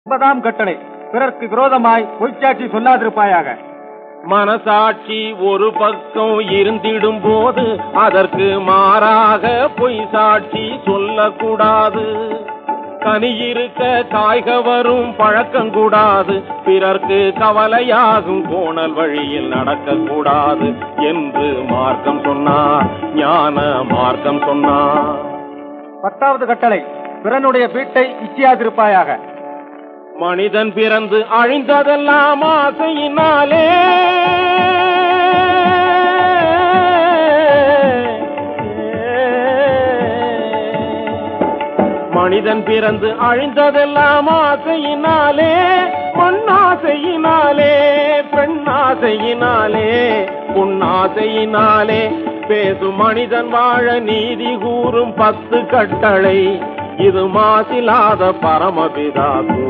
9ஆம் கட்டளை, பிறர்க்கு விரோதமாய் பொய்ச்சாட்சி சொல்லாதிருப்பாயாக. மனசாட்சி ஒரு பக்கம் இருந்திடும் போது அதற்கு மாறாக பொய் சாட்சி சொல்லக்கூடாது. கனியிருக்க காய்க வரும் பழக்கம் கூடாது. பிறர்க்கு கவலையாகும் கோணல் வழியில் நடக்கக்கூடாது என்று மார்க்கம் சொன்னார், ஞான மார்க்கம் சொன்னார். 10வது கட்டளை, பிறனுடைய வீட்டை இச்சியாதிருப்பாயாக. மனிதன் பிறந்து அழிந்ததெல்லாம் ஆசையினாலே, மனிதன் பிறந்து அழிந்ததெல்லாம் ஆசையினாலே, மண்ணாசையினாலே, பெண்ணாசையினாலே, பொன்னாசையினாலே. பேசும் மனிதன் வாழ நீதி கூறும் 10 கட்டளை இது மாசிலாத பரமபிதா கூறும்